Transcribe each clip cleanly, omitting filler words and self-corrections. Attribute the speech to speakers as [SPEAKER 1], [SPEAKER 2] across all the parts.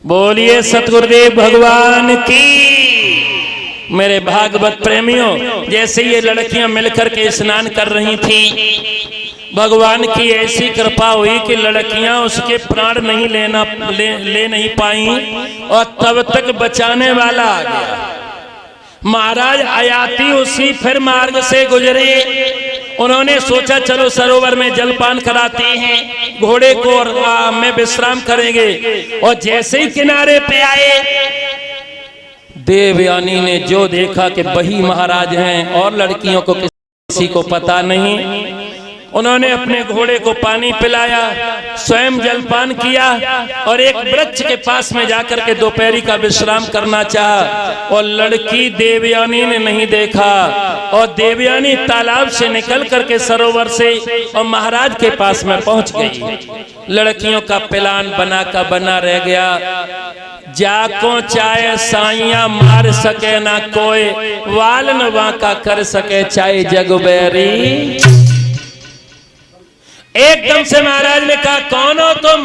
[SPEAKER 1] बोलिए सतगुरुदेव भगवान की। मेरे भागवत प्रेमियों, जैसे ये लड़कियां मिलकर के स्नान कर रही थी, भगवान की ऐसी कृपा हुई कि लड़कियां उसके प्राण नहीं ले नहीं पाई और तब तक बचाने वाला आ गया। महाराज आयाती उसी फिर मार्ग से गुजरे। उन्होंने सोचा चलो सरोवर में जलपान कराते हैं, घोड़े को और में विश्राम करेंगे। और जैसे ही किनारे पे आए, देवयानी ने जो देखा कि वही महाराज हैं और लड़कियों को किसी को पता नहीं। उन्होंने अपने घोड़े को पानी पिलाया, स्वयं जलपान किया और एक वृक्ष के पास में जाकर के दोपहरी का विश्राम करना चाहा। और लड़की देवयानी ने नहीं देखा और देवयानी तालाब से निकल करके सरोवर से और महाराज के पास में पहुंच गई। लड़कियों का प्लान बना का बना रह गया। जाको चाहे साइया मार सके ना कोई, वाल न वाका कर सके चाहे जगबैरी। एकदम से महाराज ने कहा कौन हो तुम?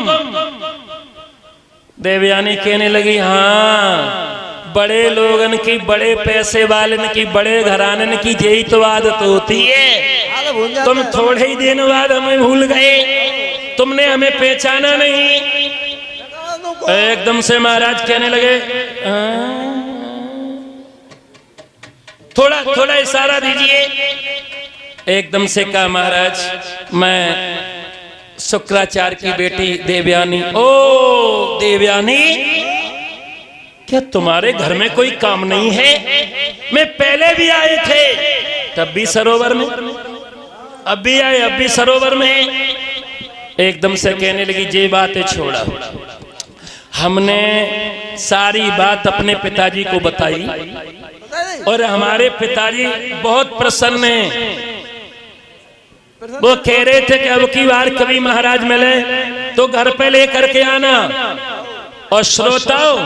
[SPEAKER 1] देवयानी कहने लगी हाँ, बड़े लोगन की, बड़े पैसे वालन की, बड़े घरानन की यही तो आदत होती है। तुम थोड़े ही दिन बाद हमें भूल गए, तुमने हमें पहचाना नहीं। एकदम से महाराज कहने लगे थोड़ा थोड़ा इशारा दीजिए। एकदम से कहा महाराज मैं शुक्राचार्य की बेटी देवयानी। ओ देवयानी, क्या तुम्हारे घर में कोई काम नहीं है? मैं पहले भी आए थे, तब भी सरोवर में, अब भी आए, अब भी सरोवर में। एकदम से कहने लगी ये बातें छोड़ा, हमने सारी बात अपने पिताजी को बताई और हमारे पिताजी बहुत प्रसन्न हैं। वो कह रहे थे कि अब की बार कभी महाराज मिले तो घर पे लेकर के आना। और श्रोताओं,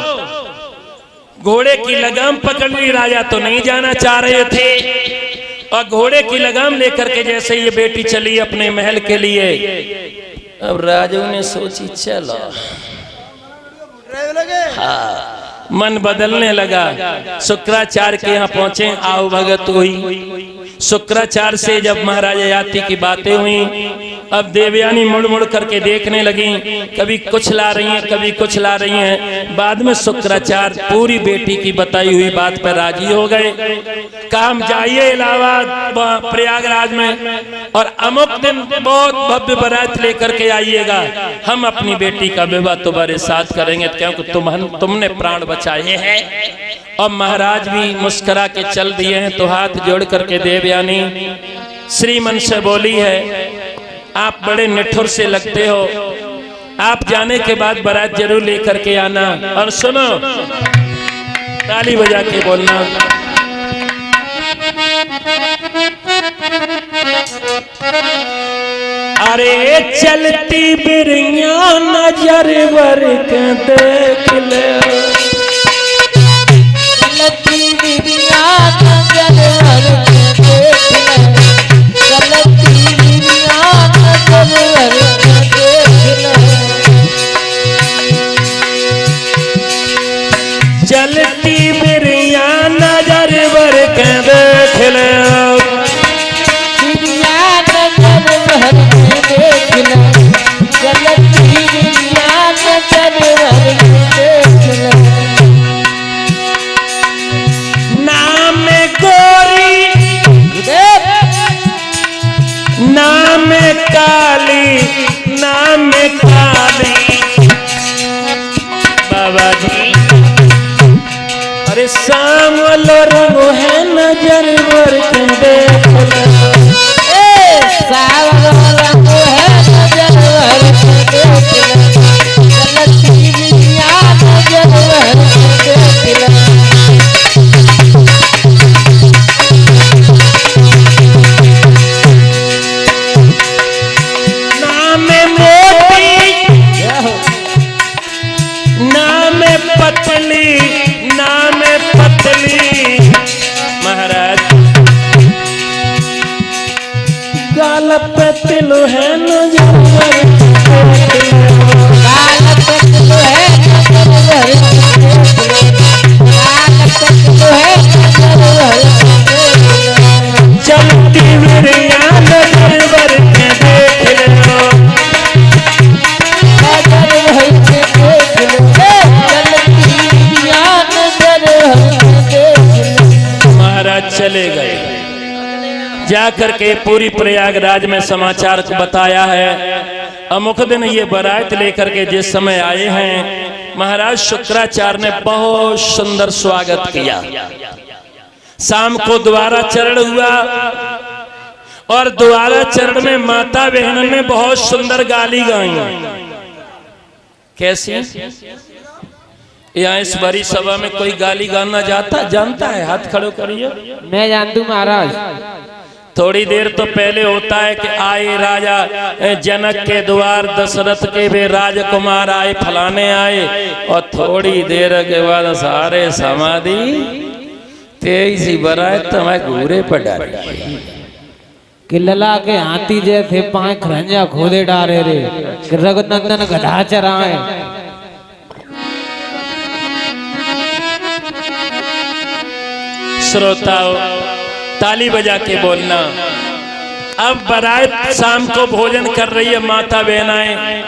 [SPEAKER 1] घोड़े की लगाम पकड़ ली। राजा तो नहीं जाना चाह रहे थे और घोड़े की लगाम लेकर के जैसे ये बेटी चली अपने महल के लिए, अब राजू ने सोची चलो, हाँ, मन बदलने लगा। शुक्राचार्य के यहाँ पहुंचे, आओ भगत हुई। शुक्राचार्य से जब महाराज आयाती की बातें हुई, अब देवयानी मुड़ मुड़ करके देखने लगी, कभी कुछ ला रही हैं, कभी कुछ ला रही हैं। बाद में शुक्राचार्य पूरी बेटी की बताई हुई बात पर राजी हो गए। काम जाइए इलाहाबाद प्रयागराज में और अमुक दिन बहुत भव्य बारात लेकर के आइएगा, हम अपनी बेटी का विवाह तुम्हारे साथ करेंगे, क्योंकि तुमने प्राण बचाए हैं। और महाराज भी मुस्कुरा के चल दिए हैं। तो हाथ जोड़ करके देवयानी श्रीमन से बोली है, आप बड़े निठुर से लगते हो, आप जाने के बाद बारात जरूर लेकर के आना। और सुनो, ताली बजा के बोलना, अरे चलती बिरिया नजर वर के देख ले,
[SPEAKER 2] चलती बिरिया नजर वर के देख ले, चलती बिरिया नजर वर के देख ले,
[SPEAKER 1] चलती बिरिया नजर वर के देख ले,
[SPEAKER 2] बिरिया नजर वर के देख ले, चलती बिरिया नजर वर के देख ले।
[SPEAKER 1] नाम गोरी नाम काली, नाम काली, बाबा जी, अरे सामल रंग है नजर वर के देख ले,
[SPEAKER 2] सावल रंग है नजर वर के देख ले, चलती बिरिया नजर वर के देख ले।
[SPEAKER 1] नाम मोटी, नाम पतली, नाम पतली, महाराज गाल पे तिल है नजर वर के देख ले,
[SPEAKER 2] गाल पे तिल है नजर वर
[SPEAKER 1] चले गए। जाकर के पूरी प्रयागराज में समाचार को बताया है। अमुक दिन ये बारात लेकर के जिस समय आए हैं, महाराज शुक्राचार्य ने बहुत सुंदर स्वागत किया। शाम को द्वारा चरण हुआ और द्वारा चरण में माता बहन ने बहुत सुंदर गाली गाई। कैसी? यहाँ इस बड़ी सभा में कोई गाली गाना जानता है? हाथ खड़ो करिए।
[SPEAKER 2] मैं जानता हूँ महाराज।
[SPEAKER 1] थोड़ी देर तो पहले होता है कि आए राजा जनक के द्वार, दशरथ के वे राजकुमार आए, फलाने आए, और थोड़ी देर के बाद सारे समाधि तेजी बराए तो मैं घूरे पर डाली
[SPEAKER 2] कि लला के हाथी जैसे पाए खरंजा खोदे डारे रे, कि रघुनंदन गधा चराए।
[SPEAKER 1] श्रोताओ ताली बजा के बोलना। अब बारात शाम को भोजन कर रही है, माता बहनाएं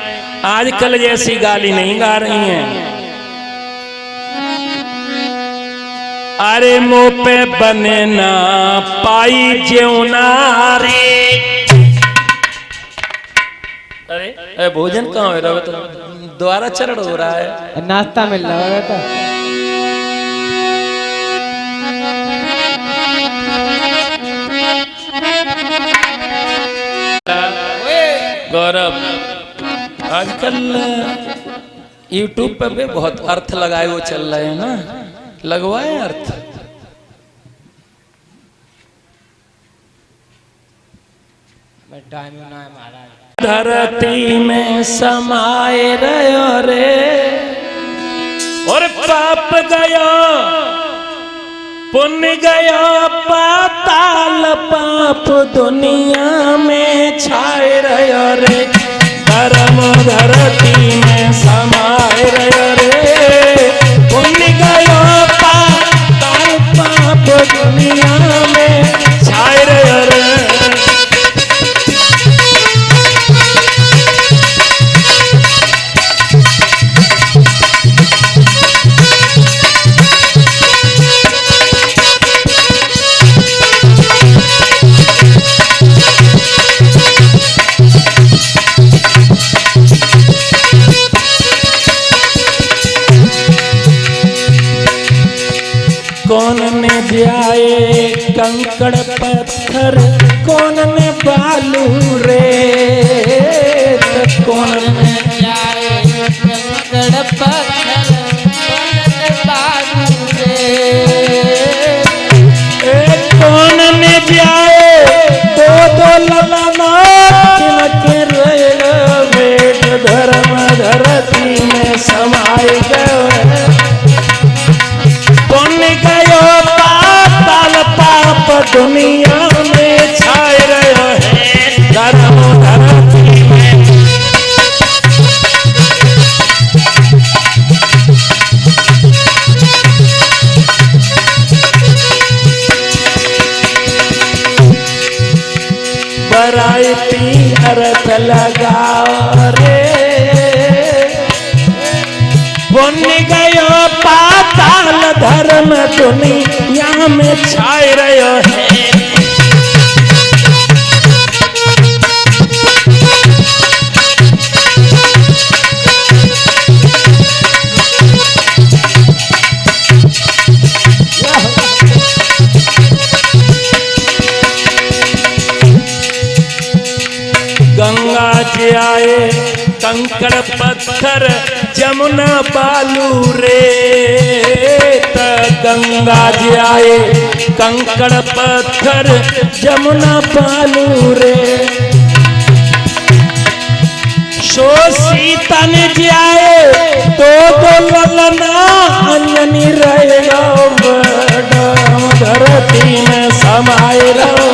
[SPEAKER 1] आजकल जैसी गाली नहीं गा रही हैं। अरे मुंह पे बने ना पाई ज्योना रे। अरे भोजन कहाँ हो रहा है? तो द्वारा चरण हो रहा है,
[SPEAKER 2] नाश्ता मिल रहा है बेटा।
[SPEAKER 1] गौरव आजकल YouTube पर भी बहुत अर्थ लगाए वो चल रहे हैं ना, लगवाए अर्थ। धरती में समाये रहो रे, और पाप गया पुण्य गया पाताल, पाप दुनिया में छाए रहो रे। धर्म धरती में समाये रहो रे, पुण्य गया पाताल, पाप दुनिया में छाए रहो रे। कौन ने जाए कंकड़ पत्थर, कौन ने बालू रे, कौन ने
[SPEAKER 2] जाए कंकड़ पत्थर, कौन ने बालू रे।
[SPEAKER 1] कौन ने जाए दो ललना, तिनके रहेगा बेट। धर्म धरती में समाये गए, पुण्य गयो पाताल, पाप दुनिया में छाए रहे हैं। धर्म धरती में बराती अर्थ लगाओ रे, पुण्य गयो पाताल, धर्म दुनिया में छाए रहो है। गंगा जी आए कंकड़ पत्थर, जमुना बालू रे। गंगा जी आए कंकड़ पत्थर, जमुना बालू रे। सो सीता ने जाए तो ललना, अंजनी रहेगा धरती में समाये रहो।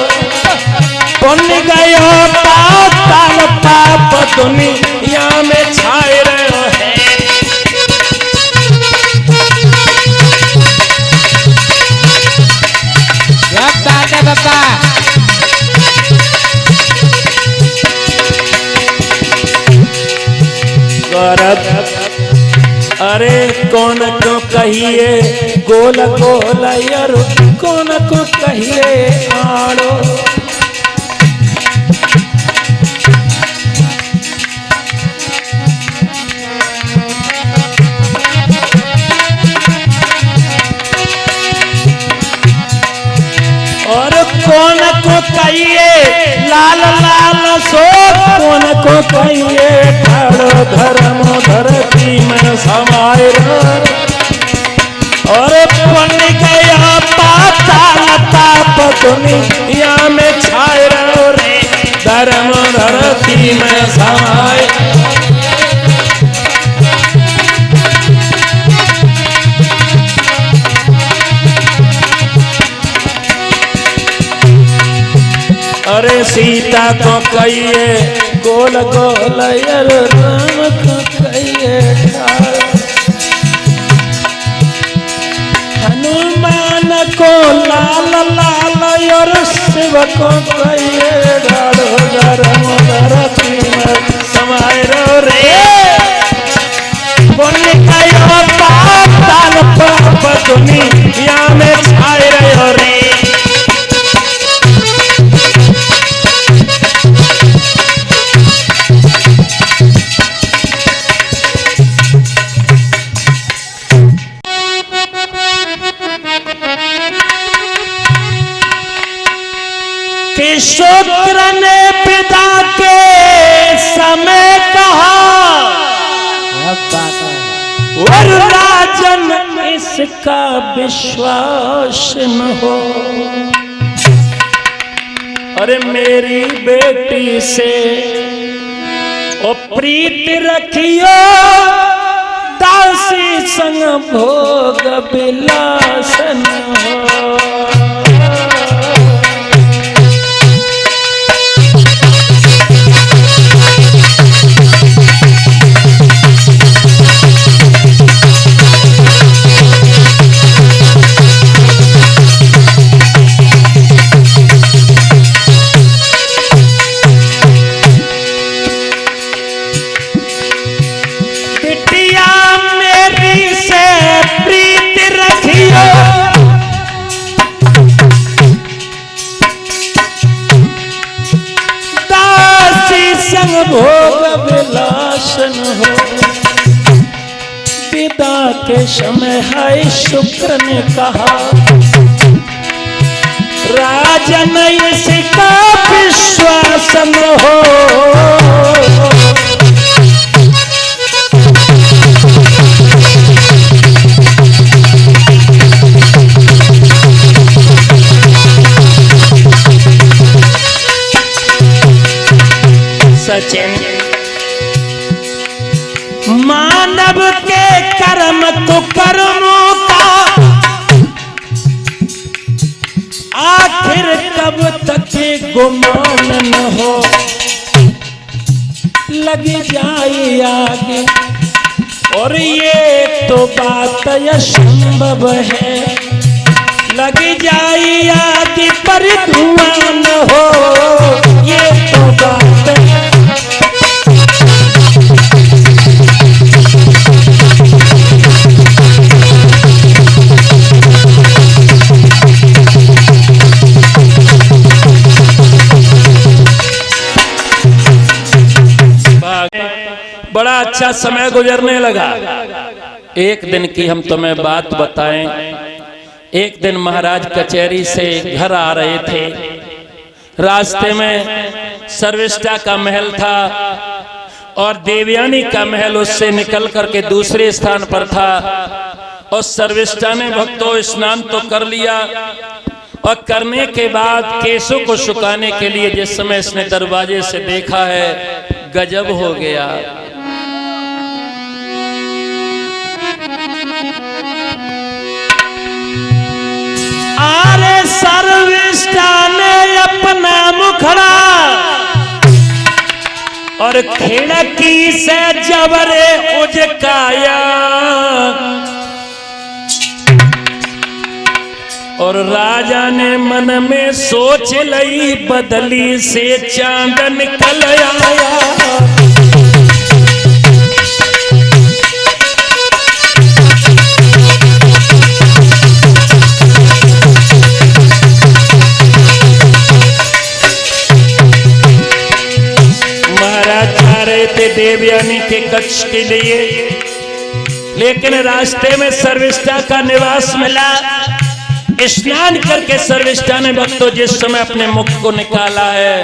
[SPEAKER 1] पुण्य गयो पाताल, पाप दुनिया में छाए रहो है।
[SPEAKER 2] बाबा
[SPEAKER 1] गौरव, अरे कौन क्यों कहिए गोल गोल यार, कौन को कहिए आड़ो। और कौन को कहिए लाल लाल सो, कौन को कहिए ठाड़ो धर्म धरती में समाये। और बन गया पाताल ताप दुनिया में छाए रे, धर्म धरती में समाये। अरे सीता को कहिए गोल गोल, राम को कहिए ठाड़। हनुमान को लाल लाल और शिव को कहिए ठाड़ो, धर्म धरती में समाये रे। बोल गया पाताल पाप दुनिया में छाए रे। कि शुक्र ने पिता के समय कहा, और राजन इसका विश्वास न हो। अरे मेरी बेटी से ओ प्रीत रखियो, दासी संग भोग विलास न हो। भोग विलास न हो। पिता के समय है शुक्र ने कहा, राजन इसका विश्वास न हो। सचिन मानव के कर्म तो कर्मों का आखिर कब तक गुमान न हो। लग जाए आगे और ये तो बात असंभव है। लग जाए आगे पर धुआं न हो, ये तो बात बड़ा अच्छा समय गुजरने लगा। एक दिन की हम तुम्हें बात बताएं। एक दिन महाराज कचहरी से घर आ रहे थे। रास्ते में सर्विष्ठा का महल था और देवयानी का महल उससे निकल करके दूसरे स्थान पर था। और सर्विष्ठा ने भक्तों स्नान तो कर लिया और करने के बाद केशों को सुखाने के लिए जिस समय इसने दरवाजे से देखा है, गजब हो गया। अरे सर्विष्ठा ने अपना मुखड़ा और खिड़की से जबरे उजकाया और राजा ने मन में सोच लई, बदली से चांद निकल आया। रहे थे देवयानी के कच्छ के लिए, लेकिन रास्ते में सर्विष्ठा का निवास मिला। स्नान करके सर्विष्ठा ने भक्तों जिस समय अपने मुख को निकाला है,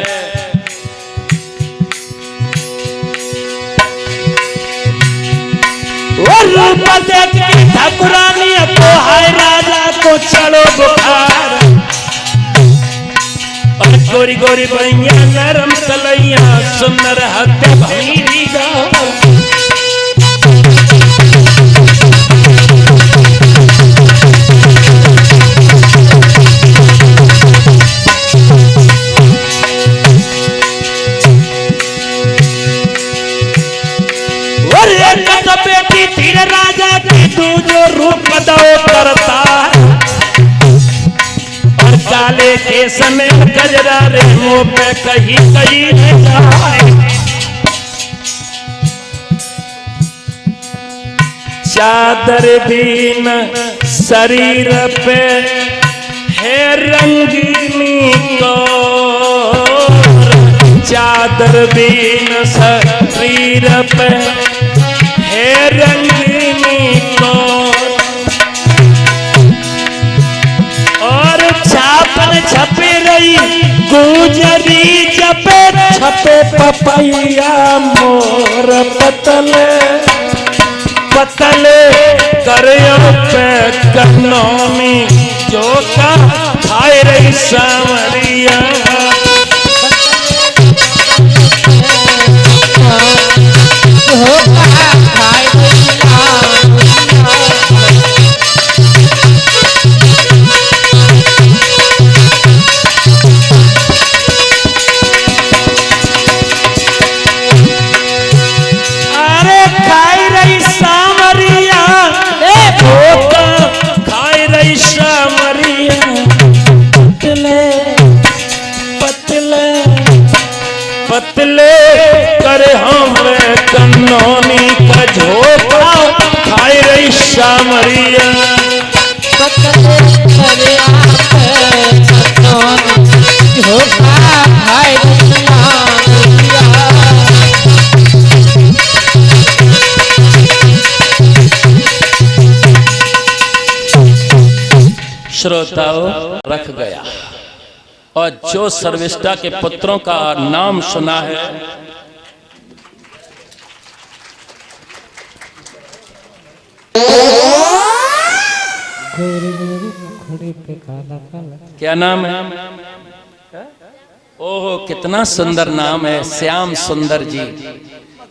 [SPEAKER 1] वो रूप देख के ठाकुरानी को हाय राजा को चलो बुखार, और गोरी गोरी बैया नरम कलैया सुंदर हत्या भैरी गा। बेटी धीर राजा की तू जो रूप दो करता, और काले केस में गजरा रे मुंह पे कहीं कहीं जाए, चादर बीन शरीर पे है रंगीनी को, चादर बीन शरीर पे है रंगीनी को, और छापन छपे रही गुजरी जपे छपे पपैया मोर पतले पतले करियो पे कनौनी जो का खाए रही सांवरिया। पतले करे हमरे कन्नौनी का झोपड़ा खाई रही सामरिया,
[SPEAKER 2] पतले करे कन्नौनी झोपड़ा खाई रही सामरिया।
[SPEAKER 1] श्रोताओं रख गया, और जो सर्विष्ठा के पुत्रों का नाम सुना है, क्या नाम है? ओहो कितना सुंदर नाम है, श्याम सुंदर जी।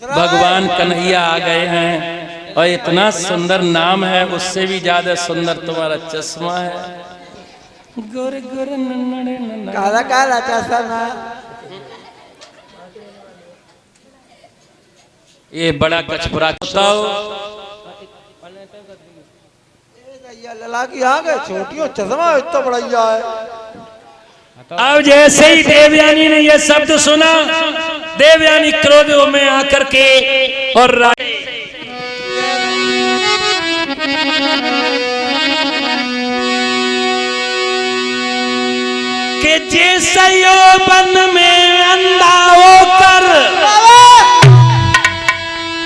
[SPEAKER 1] भगवान कन्हैया आ गए हैं और इतना सुंदर नाम है, उससे भी ज्यादा सुंदर तुम्हारा चश्मा है। गोरे गोरे नन्नड़े नन्नड़े
[SPEAKER 2] काला काला चश्मा,
[SPEAKER 1] ये बड़ा कचपुरा
[SPEAKER 2] लला की आ गए, छोटियों चश्मा इतना बड़ा है।
[SPEAKER 1] अब जैसे ही देवयानी ने यह शब्द सुना, देवयानी क्रोध में आकर के और के जैसे यौवन में अंधा होकर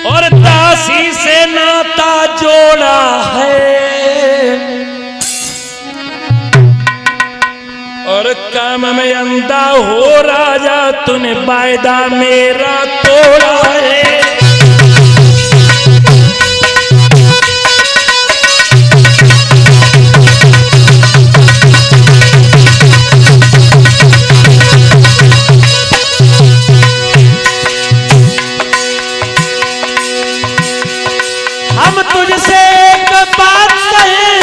[SPEAKER 1] और दासी से नाता जोड़ा है, और काम में अंधा हो राजा तूने वायदा मेरा तोड़ा है। हम तुझसे एक बात कहें,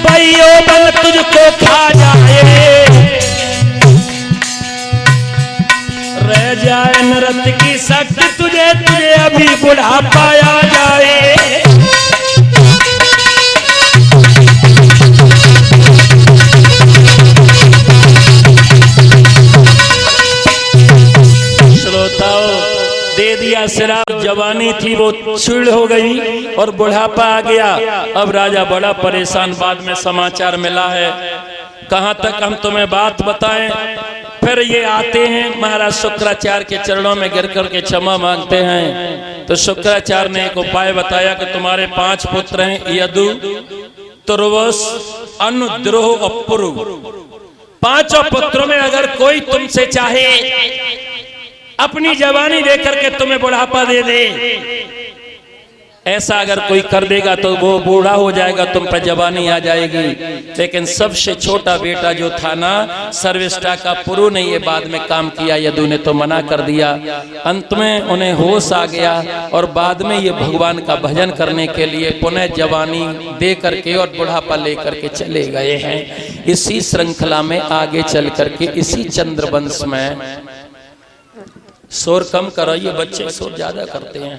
[SPEAKER 1] भाइयों बल तुझको खा जाए, रह जाए नृत्य की शक्ति तुझे, तुझे अभी बुढ़ापा आ जाए। दे दिया शराब, जवानी थी वो छुड़ हो गई और बुढ़ापा आ गया। अब राजा बड़ा परेशान, बाद में समाचार मिला है, कहां तक हम तुम्हें बात बताएं। फिर ये आते हैं महाराज शुक्राचार्य के चरणों में गिर कर के क्षमा मांगते हैं। तो शुक्राचार्य ने एक उपाय बताया कि तुम्हारे 5 पुत्र हैं, यदु, तुर्वस, अनुद्रोह और पुरु। 5 पुत्रों में अगर कोई तुमसे चाहे अपनी जवानी देकर के तुम्हें बुढ़ापा दे दे, ऐसा अगर कोई कर देगा तो वो बूढ़ा हो जाएगा, तुम पर जवानी आ जाएगी। लेकिन सबसे छोटा बेटा जो था ना सर्विष्ठा का, पुरु ने ये बाद में काम किया, यदु ने तो मना कर दिया। अंत में उन्हें होश आ गया और बाद में ये भगवान का भजन करने के लिए पुनः जवानी दे करके और बुढ़ापा लेकर के चले गए हैं। इसी श्रृंखला में आगे चल करके इसी चंद्रवंश में, शोर कम करो, ये बच्चे शोर ज्यादा करते हैं।